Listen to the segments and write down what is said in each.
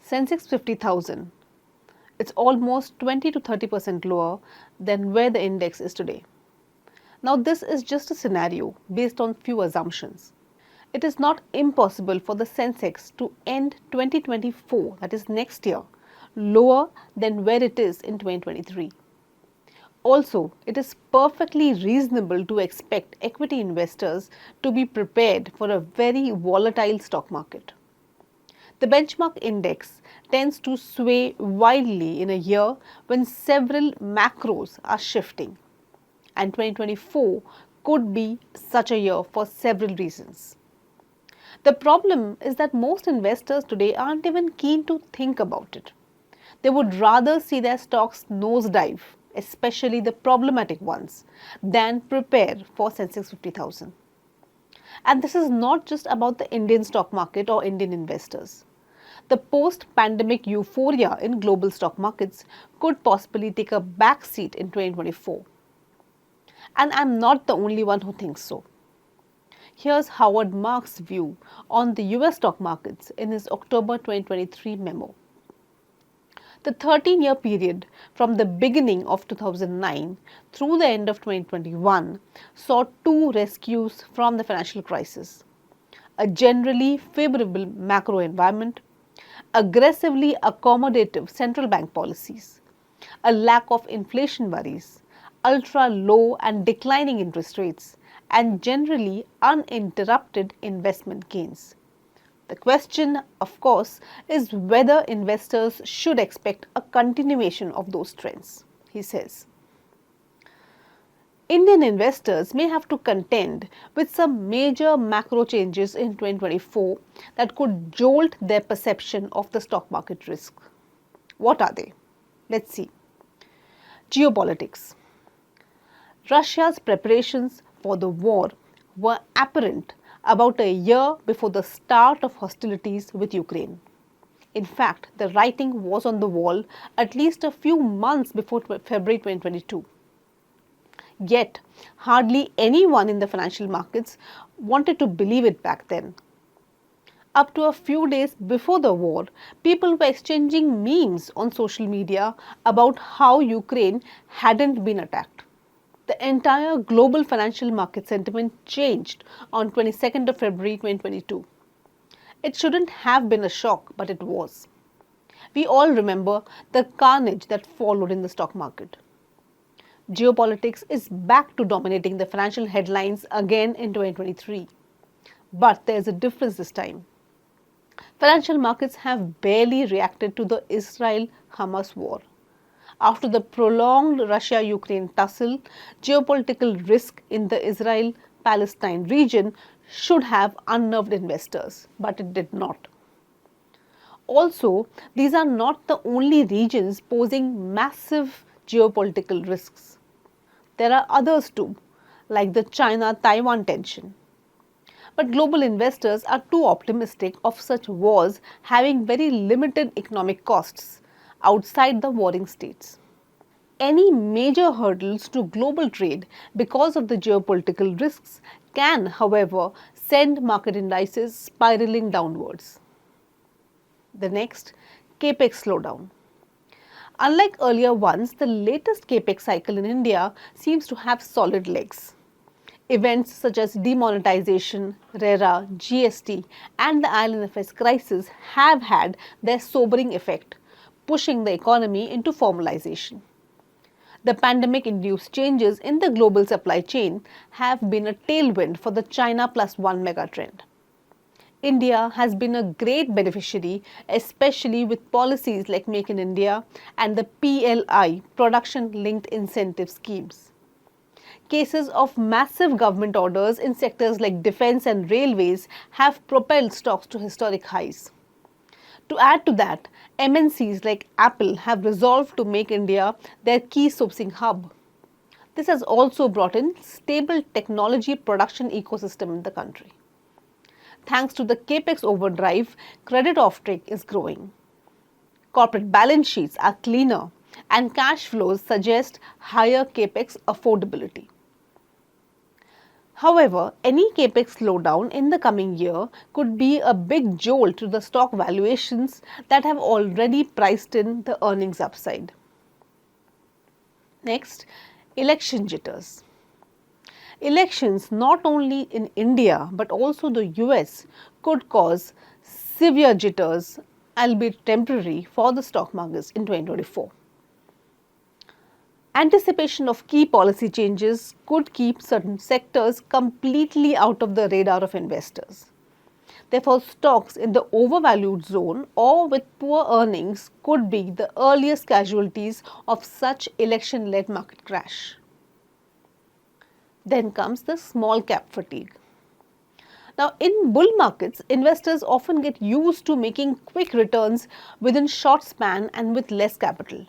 Sensex 50,000. It's almost 20 to 30% lower than where the index is today. Now this is just a scenario based on few assumptions. It is not impossible for the Sensex to end 2024, that is next year, lower than where it is in 2023. Also, it is perfectly reasonable to expect equity investors to be prepared for a very volatile stock market. The benchmark index tends to sway wildly in a year when several macros are shifting, and 2024 could be such a year for several reasons. The problem is that most investors today aren't even keen to think about it. They would rather see their stocks nosedive, especially the problematic ones, than prepare for Sensex 50,000. And this is not just about the Indian stock market or Indian investors. The post-pandemic euphoria in global stock markets could possibly take a backseat in 2024. And I'm not the only one who thinks so. Here's Howard Marks' view on the US stock markets in his October 2023 memo. The 13-year period from the beginning of 2009 through the end of 2021 saw two rescues from the financial crisis: a generally favorable macro environment, aggressively accommodative central bank policies, a lack of inflation worries, ultra low and declining interest rates, and generally uninterrupted investment gains. The question, of course, is whether investors should expect a continuation of those trends, he says. Indian investors may have to contend with some major macro changes in 2024 that could jolt their perception of the stock market risk. What are they? Let's see. Geopolitics. Russia's preparations for the war were apparent about a year before the start of hostilities with Ukraine. In fact, the writing was on the wall at least a few months before February 2022. Yet, hardly anyone in the financial markets wanted to believe it back then. Up to a few days before the war, people were exchanging memes on social media about how Ukraine hadn't been attacked. The entire global financial market sentiment changed on 22nd of February 2022. It shouldn't have been a shock, but it was. We all remember the carnage that followed in the stock market. Geopolitics is back to dominating the financial headlines again in 2023. But there is a difference this time. Financial markets have barely reacted to the Israel-Hamas war. After the prolonged Russia-Ukraine tussle, geopolitical risk in the Israel-Palestine region should have unnerved investors, but it did not. Also, these are not the only regions posing massive geopolitical risks. There are others too, like the China-Taiwan tension. But global investors are too optimistic of such wars having very limited economic costs outside the warring states. Any major hurdles to global trade because of the geopolitical risks can, however, send market indices spiraling downwards. The next, Capex slowdown. Unlike earlier ones, the latest Capex cycle in India seems to have solid legs. Events such as demonetization, RERA, GST, and the IL&FS crisis have had their sobering effect, pushing the economy into formalization. The pandemic-induced changes in the global supply chain have been a tailwind for the China Plus One megatrend. India has been a great beneficiary, especially with policies like Make in India and the PLI, Production-Linked Incentive Schemes. Cases of massive government orders in sectors like defense and railways have propelled stocks to historic highs. To add to that, MNCs like Apple have resolved to make India their key sourcing hub. This has also brought in stable technology production ecosystem in the country. Thanks to the Capex overdrive, credit offtake is growing. Corporate balance sheets are cleaner and cash flows suggest higher Capex affordability. However, any Capex slowdown in the coming year could be a big jolt to the stock valuations that have already priced in the earnings upside. Next, election jitters. Elections not only in India but also the US could cause severe jitters, albeit temporary, for the stock markets in 2024. Anticipation of key policy changes could keep certain sectors completely out of the radar of investors. Therefore, stocks in the overvalued zone or with poor earnings could be the earliest casualties of such election-led market crash. Then comes the small cap fatigue. Now, in bull markets, investors often get used to making quick returns within short span and with less capital.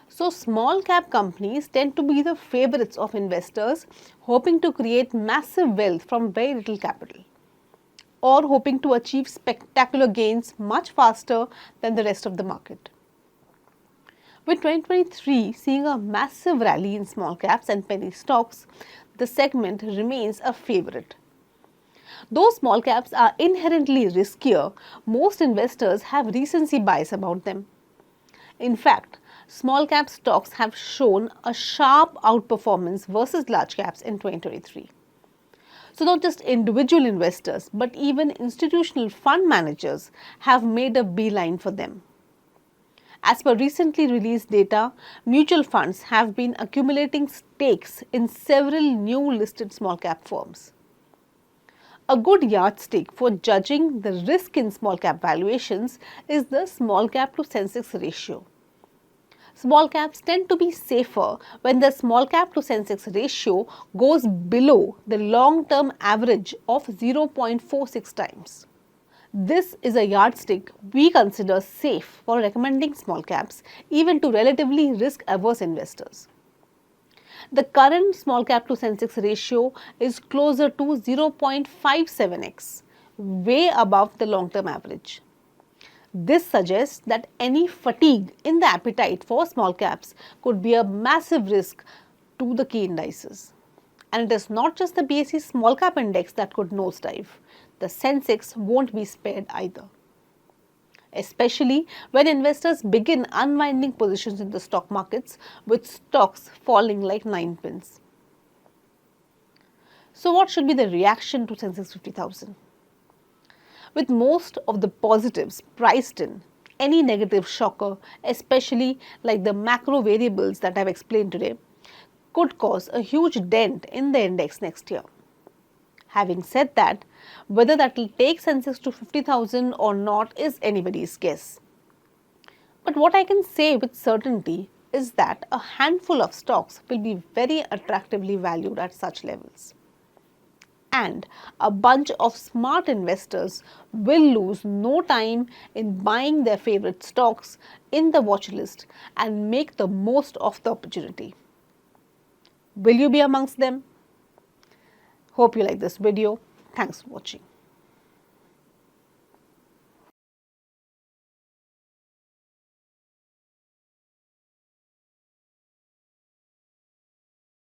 So, small cap companies tend to be the favorites of investors hoping to create massive wealth from very little capital, or hoping to achieve spectacular gains much faster than the rest of the market. With 2023 seeing a massive rally in small caps and penny stocks, the segment remains a favorite. Though small caps are inherently riskier, most investors have recency bias about them. In fact, small cap stocks have shown a sharp outperformance versus large caps in 2023. So, not just individual investors, but even institutional fund managers have made a beeline for them. As per recently released data, mutual funds have been accumulating stakes in several new listed small cap firms. A good yardstick for judging the risk in small cap valuations is the small cap to Sensex ratio. Small caps tend to be safer when the small cap to Sensex ratio goes below the long-term average of 0.46 times. This is a yardstick we consider safe for recommending small caps even to relatively risk-averse investors. The current small cap to Sensex ratio is closer to 0.57x, way above the long-term average. This suggests that any fatigue in the appetite for small caps could be a massive risk to the key indices. And it is not just the BSE small cap index that could nosedive. The Sensex won't be spared either, especially when investors begin unwinding positions in the stock markets with stocks falling like ninepins. So what should be the reaction to Sensex 50,000? With most of the positives priced in, any negative shocker, especially like the macro variables that I have explained today, could cause a huge dent in the index next year. Having said that, whether that will take Sensex to 50,000 or not is anybody's guess. But what I can say with certainty is that a handful of stocks will be very attractively valued at such levels. And a bunch of smart investors will lose no time in buying their favorite stocks in the watch list and make the most of the opportunity. Will you be amongst them? Hope you like this video. Thanks for watching.